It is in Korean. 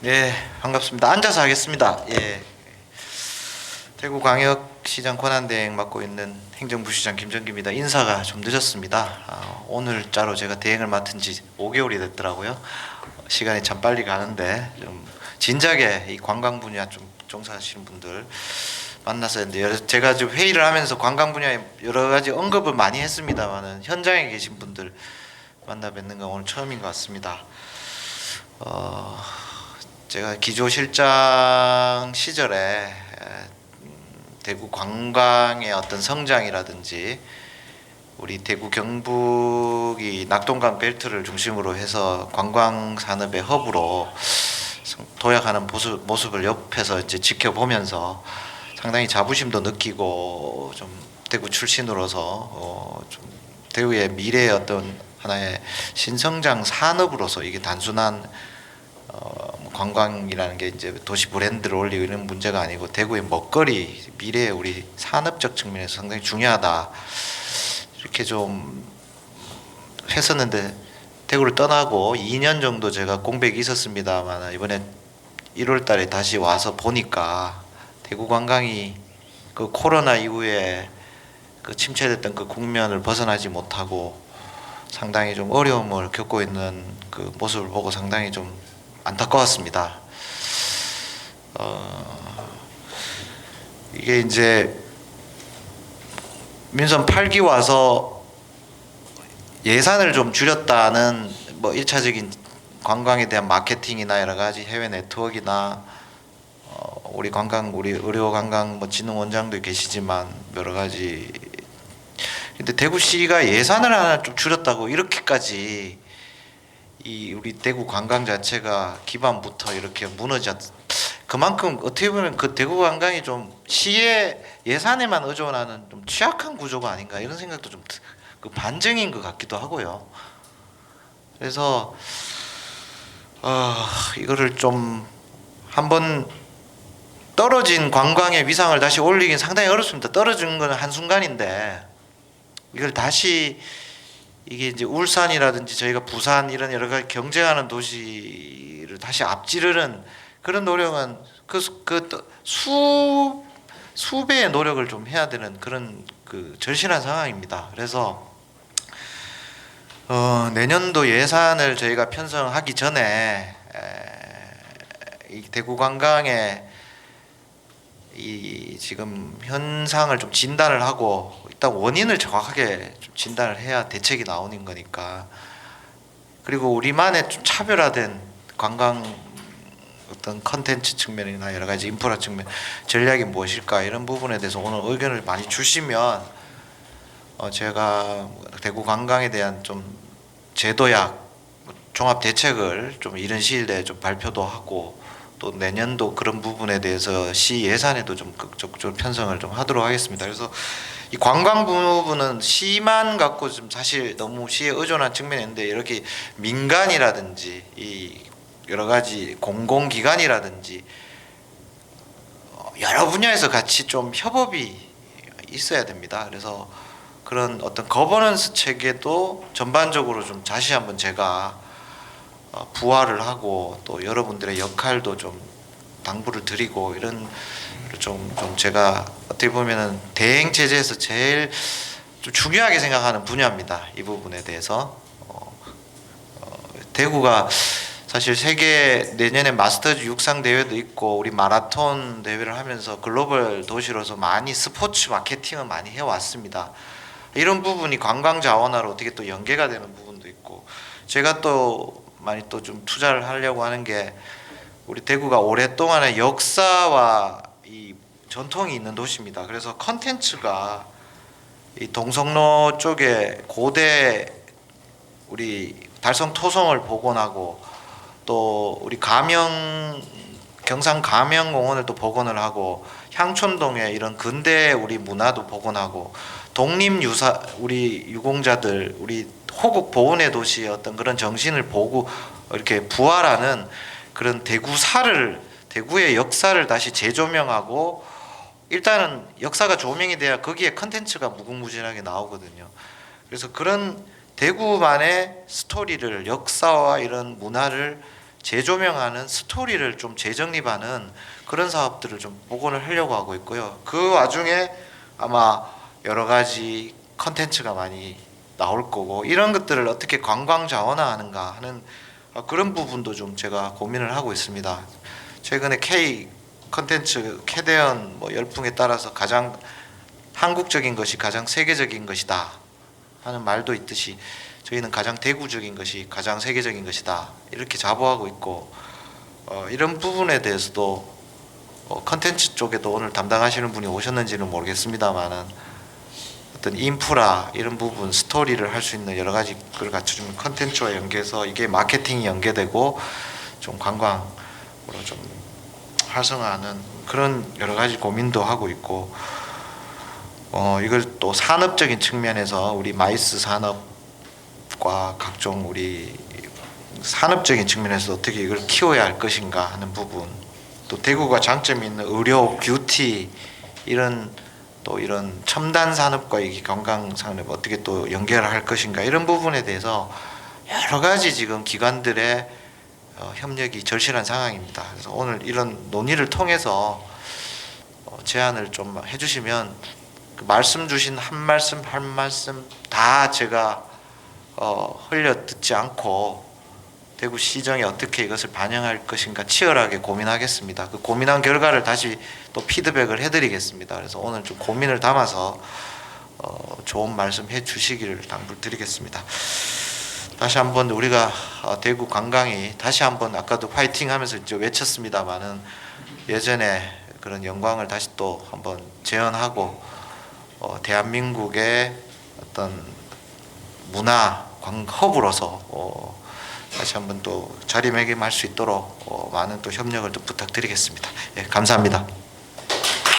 네, 반갑습니다. 앉아서 하겠습니다. 예, 대구광역시장 권한대행 맡고 있는 행정부시장 김정기입니다. 인사가 좀 늦었습니다. 오늘자로 제가 대행을 맡은 지 5개월이 됐더라고요. 시간이 참 빨리 가는데 좀 진작에 이 관광 분야 좀 종사하시는 분들 만나서 했는데, 제가 지금 회의를 하면서 관광 분야에 여러 가지 언급을 많이 했습니다만은 현장에 계신 분들 만나 뵙는 건 오늘 처음인 것 같습니다. 제가 기조실장 시절에 대구 관광의 어떤 성장이라든지 우리 대구 경북이 낙동강 벨트를 중심으로 해서 관광 산업의 허브로 도약하는 모습을 옆에서 이제 지켜보면서 상당히 자부심도 느끼고, 좀 대구 출신으로서 좀 대구의 미래의 어떤 하나의 신성장 산업으로서, 이게 단순한 관광이라는 게 이제 도시 브랜드를 올리고 이런 문제가 아니고 대구의 먹거리, 미래의 우리 산업적 측면에서 상당히 중요하다, 이렇게 좀 했었는데, 대구를 떠나고 2년 정도 제가 공백이 있었습니다만 이번에 1월 달에 다시 와서 보니까 대구 관광이 그 코로나 이후에 그 침체됐던 그 국면을 벗어나지 못하고 상당히 좀 어려움을 겪고 있는 그 모습을 보고 상당히 좀 안타까웠습니다. 이게 이제 민선 8기 와서 예산을 좀 줄였다는 뭐 1차적인 관광에 대한 마케팅이나 여러 가지 해외 네트워크나 우리 의료 관광 뭐 진흥원장도 계시지만 여러 가지, 근데 대구시가 예산을 하나 좀 줄였다고 이렇게까지 이 우리 대구 관광 자체가 기반부터 이렇게 무너졌, 그만큼 어떻게 보면 그 대구 관광이 좀 시의 예산에만 의존하는 좀 취약한 구조가 아닌가, 이런 생각도 좀 그 반증인 것 같기도 하고요. 그래서 이거를 좀 한번 떨어진 관광의 위상을 다시 올리긴 상당히 어렵습니다. 떨어진 건 한순간인데 이걸 다시, 이게 이제 울산이라든지 저희가 부산 이런 여러 가지 경쟁하는 도시를 다시 앞지르는 그런 노력은 수배의 노력을 좀 해야 되는 그런 그 절실한 상황입니다. 그래서 내년도 예산을 저희가 편성하기 전에 이 대구 관광의 이 지금 현상을 좀 진단을 하고 일단 원인을 정확하게 좀 진단을 해야 대책이 나오는 거니까, 그리고 우리만의 좀 차별화된 관광 어떤 컨텐츠 측면이나 여러 가지 인프라 측면 전략이 무엇일까, 이런 부분에 대해서 오늘 의견을 많이 주시면 제가 대구 관광에 대한 좀 제도약 종합 대책을 좀 이른 시일 내에 좀 발표도 하고, 또 내년도 그런 부분에 대해서 시 예산에도 좀 극적으로 편성을 좀 하도록 하겠습니다. 그래서 이 관광 부분은 시만 갖고 좀 사실 너무 시에 의존한 측면이 있는데, 이렇게 민간이라든지 이 여러 가지 공공기관이라든지 여러 분야에서 같이 좀 협업이 있어야 됩니다. 그래서 그런 어떤 거버넌스 체계도 전반적으로 좀 다시 한번 제가 부활을 하고, 또 여러분들의 역할도 좀 당부를 드리고, 이런 좀 제가 어떻게 보면은 대행 체제에서 제일 좀 중요하게 생각하는 분야입니다. 이 부분에 대해서 대구가 사실 세계 내년에 마스터즈 육상 대회도 있고 우리 마라톤 대회를 하면서 글로벌 도시로서 많이 스포츠 마케팅을 많이 해왔습니다. 이런 부분이 관광 자원화로 어떻게 또 연계가 되는 부분도 있고, 제가 또 많이 또 좀 투자를 하려고 하는 게, 우리 대구가 오랫동안의 역사와 이 전통이 있는 도시입니다. 그래서 컨텐츠가 이 동성로 쪽에 고대 우리 달성 토성을 복원하고, 또 우리 경상 가명공원을 또 복원을 하고, 향촌동에 이런 근대 우리 문화도 복원하고, 독립유사 우리 유공자들 우리 호국 보훈의 도시의 어떤 그런 정신을 보고 이렇게 부활하는 그런 대구의 역사를 다시 재조명하고, 일단은 역사가 조명이 돼야 거기에 컨텐츠가 무궁무진하게 나오거든요. 그래서 그런 대구만의 스토리를, 역사와 이런 문화를 재조명하는 스토리를 좀 재정립하는 그런 사업들을 좀 복원을 하려고 하고 있고요. 그 와중에 아마 여러 가지 컨텐츠가 많이 나올 거고 이런 것들을 어떻게 관광 자원화하는가 하는 그런 부분도 좀 제가 고민을 하고 있습니다. 최근에 K 컨텐츠 캐대언 뭐 열풍에 따라서 가장 한국적인 것이 가장 세계적인 것이다 하는 말도 있듯이 저희는 가장 대구적인 것이 가장 세계적인 것이다 이렇게 자부하고 있고 이런 부분에 대해서도 컨텐츠 쪽에도 오늘 담당하시는 분이 오셨는지는 모르겠습니다만은 어떤 인프라 이런 부분 스토리를 할 수 있는 여러 가지 걸 갖춰주면 컨텐츠와 연계해서 이게 마케팅이 연계되고 좀 관광으로 좀 활성화하는 그런 여러 가지 고민도 하고 있고 이걸 또 산업적인 측면에서 우리 마이스 산업과 각종 우리 산업적인 측면에서 어떻게 이걸 키워야 할 것인가 하는 부분 또 대구가 장점이 있는 의료, 뷰티 이런 또 이런 첨단 산업과 이 관광 산업 어떻게 또 연결할 것인가 이런 부분에 대해서 여러 가지 지금 기관들의 협력이 절실한 상황입니다. 그래서 오늘 이런 논의를 통해서 제안을 좀 해주시면 그 말씀 주신 한 말씀 한 말씀 다 제가 흘려 듣지 않고 대구 시정에 어떻게 이것을 반영할 것인가 치열하게 고민하겠습니다. 그 고민한 결과를 다시 또 피드백을 해드리겠습니다. 그래서 오늘 좀 고민을 담아서 좋은 말씀 해주시기를 당부드리겠습니다. 다시 한번 우리가 대구 관광이 다시 한번 아까도 파이팅하면서 이제 외쳤습니다만은 예전에 그런 영광을 다시 또 한번 재현하고 대한민국의 어떤 문화 허브로서 다시 한번 또 자리매김할 수 있도록 많은 또 협력을 또 부탁드리겠습니다. 예, 감사합니다.